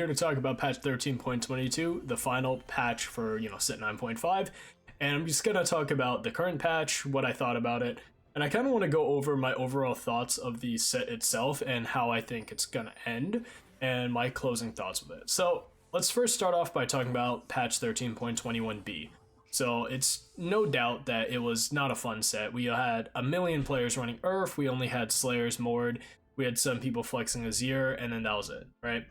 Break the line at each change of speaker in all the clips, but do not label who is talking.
here to talk about patch 13.22, the final patch for, set 9.5. And I'm just going to talk about the current patch, what I thought about it, and I kind of want to go over my overall thoughts of the set itself and how I think it's going to end, and my closing thoughts with it. So let's first start off by talking about patch 13.21b. So it's no doubt that it was not a fun set. We had a million players running Earth, we only had Slayers, Mord, we had some people flexing Azir, and then that was it, right?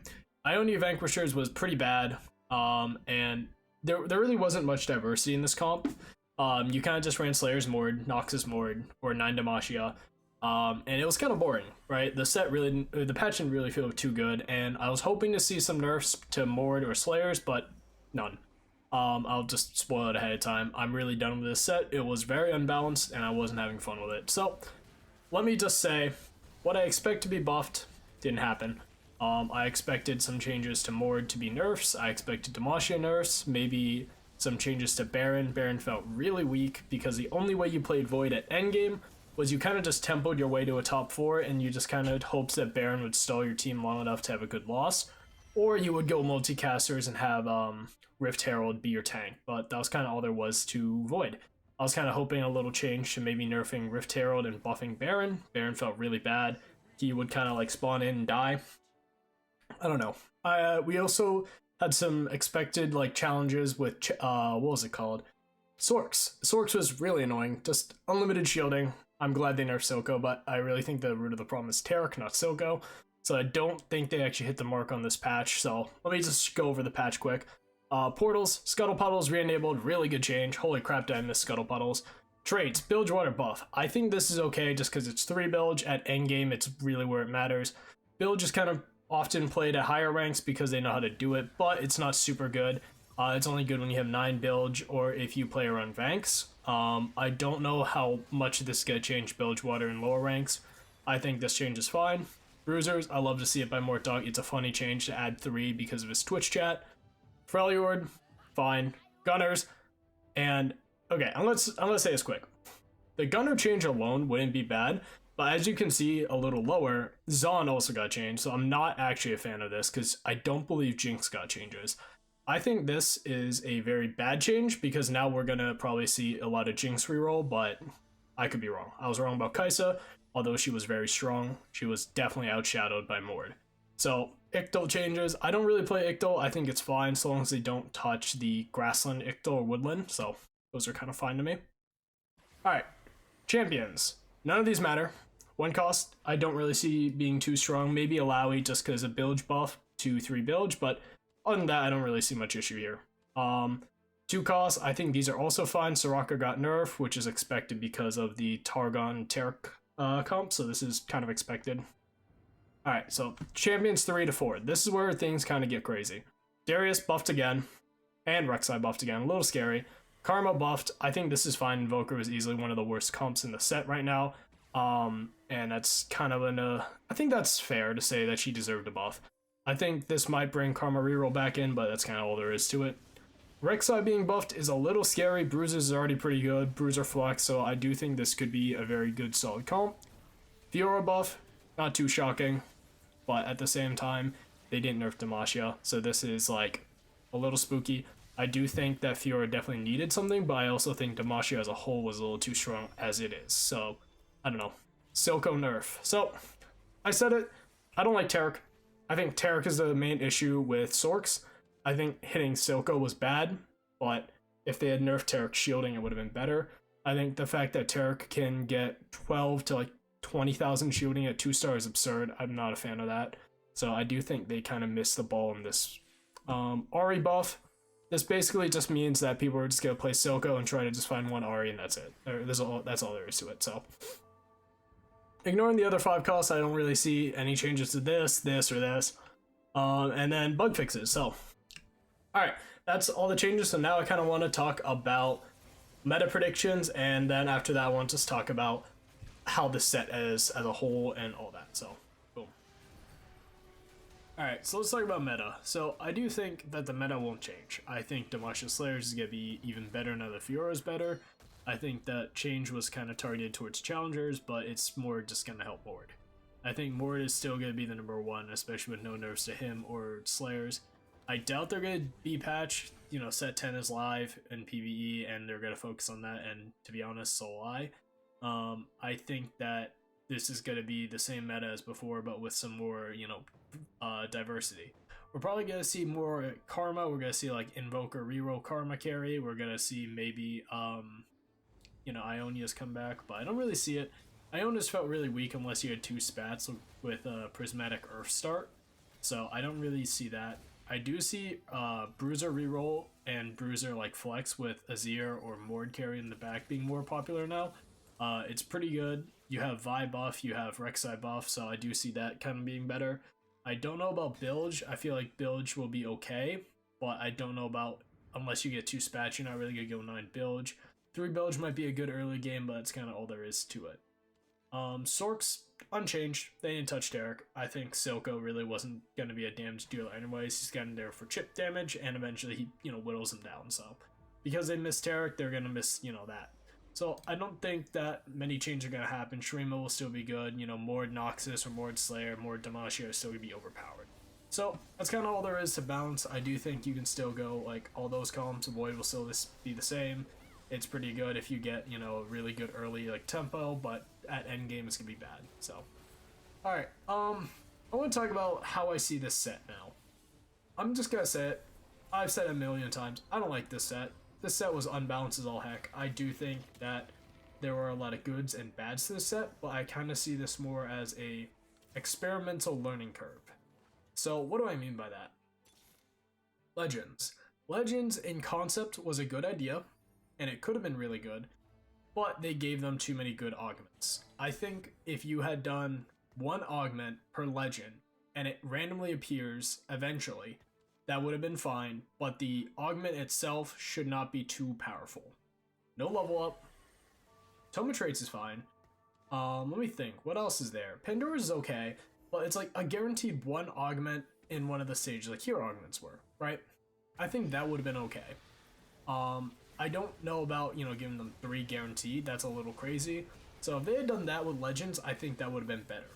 Ionia Vanquishers was pretty bad, and there really wasn't much diversity in this comp. You kind of just ran Slayer's Mord, Noxus Mord, or 9 Demacia, and it was kind of boring, right? The patch didn't really feel too good, and I was hoping to see some nerfs to Mord or Slayers, but none. I'll just spoil it ahead of time. I'm really done with this set. It was very unbalanced, and I wasn't having fun with it. So, let me just say, what I expect to be buffed didn't happen. I expected some changes to Mord to be nerfs. I expected Demacia nerfs, maybe some changes to Baron. Baron felt really weak because the only way you played Void at endgame was you kind of just tempoed your way to a top 4 and you just kind of hoped that Baron would stall your team long enough to have a good loss. Or you would go multicasters and have Rift Herald be your tank, but that was kind of all there was to Void. I was kind of hoping a little change to maybe nerfing Rift Herald and buffing Baron. Baron felt really bad. He would kind of like spawn in and die. I don't know. We also had some expected like challenges with what was it called? Sorks. Sorks was really annoying. Just unlimited shielding. I'm glad they nerfed Silco, but I really think the root of the problem is Taric, not Silco. So I don't think they actually hit the mark on this patch. So let me just go over the patch quick. Portals, Scuttle Puddles re-enabled, really good change. Holy crap, did I miss Scuttle Puddles. Trades, Bilge Water buff. I think this is okay just because it's 3 Bilge. At endgame, it's really where it matters. Bilge is kind of often played at higher ranks because they know how to do it, but it's not super good. It's only good when you have 9 Bilge or if you play around Vanks. I don't know how much this is going to change Bilge Water in lower ranks. I think this change is fine. Bruisers, I love to see it by Mortdog. It's a funny change to add 3 because of his Twitch chat. Freljord, fine. Gunners, and okay, I'm gonna say this quick. The Gunner change alone wouldn't be bad, but as you can see a little lower, Zaun also got changed, so I'm not actually a fan of this because I don't believe Jinx got changes. I think this is a very bad change because now we're gonna probably see a lot of Jinx reroll, but I could be wrong. I was wrong about Kai'Sa, although she was very strong. She was definitely outshadowed by Mord. So, Ictal changes. I don't really play Ictal. I think it's fine so long as they don't touch the Grassland, Ictal, or Woodland, so those are kind of fine to me. Alright, champions. None of these matter. 1 cost, I don't really see being too strong. Maybe Alawi just because of Bilge buff, 2-3 Bilge, but other than that, I don't really see much issue here. 2 costs, I think these are also fine. Soraka got nerfed, which is expected because of the Targon Taric comp, so this is kind of expected. Alright, so champions 3 to 4. This is where things kind of get crazy. Darius buffed again, and Rek'Sai buffed again. A little scary. Karma buffed. I think this is fine. Invoker was easily one of the worst comps in the set right now. And that's kind of I think that's fair to say that she deserved a buff. I think this might bring Karma reroll back in, but that's kind of all there is to it. Rek'Sai being buffed is a little scary. Bruisers is already pretty good. Bruiser flex, so I do think this could be a very good solid comp. Fiora buff, not too shocking, but at the same time, they didn't nerf Demacia, so this is like a little spooky. I do think that Fiora definitely needed something, but I also think Demacia as a whole was a little too strong as it is, so I don't know. Silco nerf. So, I said it, I don't like Taric. I think Taric is the main issue with Sorks. I think hitting Silco was bad, but if they had nerfed Taric shielding, it would have been better. I think the fact that Taric can get 12 to like 20,000 shielding at 2-star is absurd. I'm not a fan of that. So I do think they kind of missed the ball in this. Ahri buff. This basically just means that people are just going to play Silco and try to just find 1 Ahri and that's it. That's all there is to it. So ignoring the other 5 costs, I don't really see any changes to this, or this. And then bug fixes. So, alright, that's all the changes. So now I kind of want to talk about meta predictions, and then after that I want to just talk about how the set is as a whole and all that. So, boom. Alright, so let's talk about meta. So, I do think that the meta won't change. I think Demacia Slayers is going to be even better now that Fiora is better. I think that change was kind of targeted towards challengers, but it's more just going to help Mord. I think Mord is still going to be the number one, especially with no nerfs to him or Slayers. I doubt they're going to be patched. Set 10 is live in PvE, and they're going to focus on that, and to be honest, so will I. I think that this is going to be the same meta as before, but with some more, diversity. We're probably going to see more Karma. We're going to see, like, Invoker reroll Karma carry. We're going to see maybe, Ionia's come back, but I don't really see it. Ionis felt really weak unless you had two spats with Prismatic Earth Start, so I don't really see that. I do see Bruiser reroll and Bruiser like flex with Azir or Mord carry in the back being more popular now. It's pretty good. You have Vi buff, you have Rek'Sai buff, so I do see that kind of being better. I don't know about Bilge. I feel like Bilge will be okay, but I don't know about, unless you get two spats, you're not really going to go 9 Bilge. 3 Bilge might be a good early game, but that's kind of all there is to it. Sorks, unchanged. They didn't touch Derek. I think Silco really wasn't going to be a damage dealer anyways. He's gotten there for chip damage, and eventually he, whittles him down. So, because they missed Derek, they're going to miss, that. So, I don't think that many changes are going to happen. Shrima will still be good. Mord Noxus or Mord Slayer, Mord Demacia are still going to be overpowered. So, that's kind of all there is to balance. I do think you can still go, like, all those columns. Void will still be the same. It's pretty good if you get, a really good early, like, tempo, but at endgame it's gonna be bad, so. Alright, I want to talk about how I see this set now. I'm just gonna say it. I've said it a million times. I don't like this set. This set was unbalanced as all heck. I do think that there were a lot of goods and bads to this set, but I kind of see this more as a experimental learning curve. So, what do I mean by that? Legends. Legends in concept was a good idea, and it could have been really good, but they gave them too many good augments. I think if you had done one augment per legend, and it randomly appears eventually, that would have been fine, but the augment itself should not be too powerful. No level up. Toma traits is fine. Let me think. What else is there? Pandora's is okay, but it's like a guaranteed one augment in one of the stages, like hero augments were, right? I think that would have been okay. I don't know about, giving them 3 guaranteed. That's a little crazy. So if they had done that with Legends, I think that would have been better.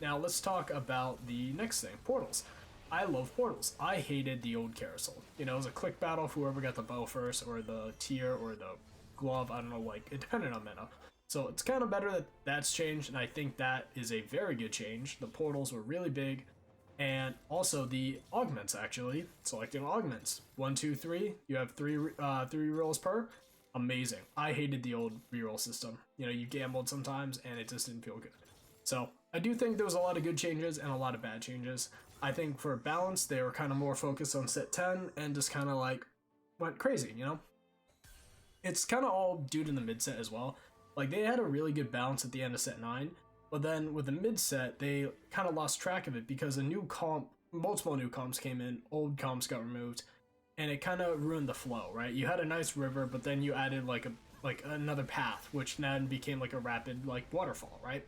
Now let's talk about the next thing, portals. I love portals. I hated the old carousel. It was a click battle, whoever got the bow first, or the tier, or the glove, I don't know, like, it depended on meta. So it's kind of better that that's changed, and I think that is a very good change. The portals were really big. And also the augments, actually. Selecting augments. 1, 2, 3. You have three rerolls per. Amazing. I hated the old reroll system. You gambled sometimes and it just didn't feel good. So I do think there was a lot of good changes and a lot of bad changes. I think for balance, they were kind of more focused on set 10 and just kind of like went crazy, It's kind of all due to the mid set as well. Like they had a really good balance at the end of set 9. But then with the mid set, they kind of lost track of it because a new comp, multiple new comps came in, old comps got removed, and it kind of ruined the flow, right? You had a nice river, but then you added like another path, which then became like a rapid like waterfall, right?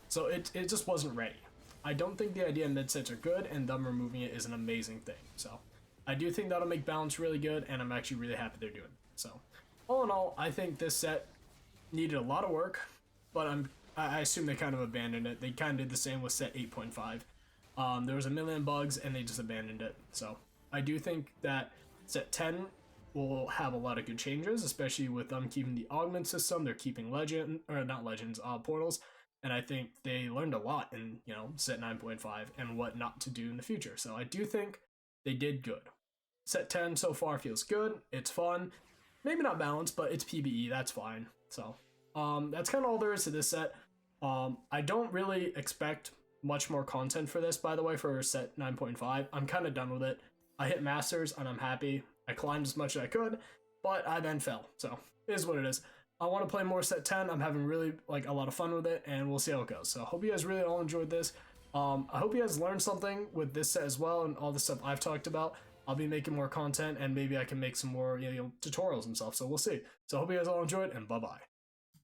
So it just wasn't ready. I don't think the idea of mid sets are good, and them removing it is an amazing thing. So I do think that'll make balance really good, and I'm actually really happy they're doing it. So all in all, I think this set needed a lot of work, but I assume they kind of abandoned it. They kind of did the same with set 8.5. There was a million bugs and they just abandoned it. So I do think that set 10 will have a lot of good changes, especially with them keeping the augment system. They're keeping portals. And I think they learned a lot in, set 9.5 and what not to do in the future. So I do think they did good. Set 10 so far feels good. It's fun. Maybe not balanced, but it's PvE. That's fine. So that's kind of all there is to this set. I don't really expect much more content for this, by the way, for set 9.5. I'm kind of done with it. I hit Masters, and I'm happy. I climbed as much as I could, but I then fell. So, it is what it is. I want to play more set 10. I'm having really, a lot of fun with it, and we'll see how it goes. So, I hope you guys really all enjoyed this. I hope you guys learned something with this set as well, and all the stuff I've talked about. I'll be making more content, and maybe I can make some more, tutorials and stuff. So, we'll see. So, I hope you guys all enjoyed, and bye-bye.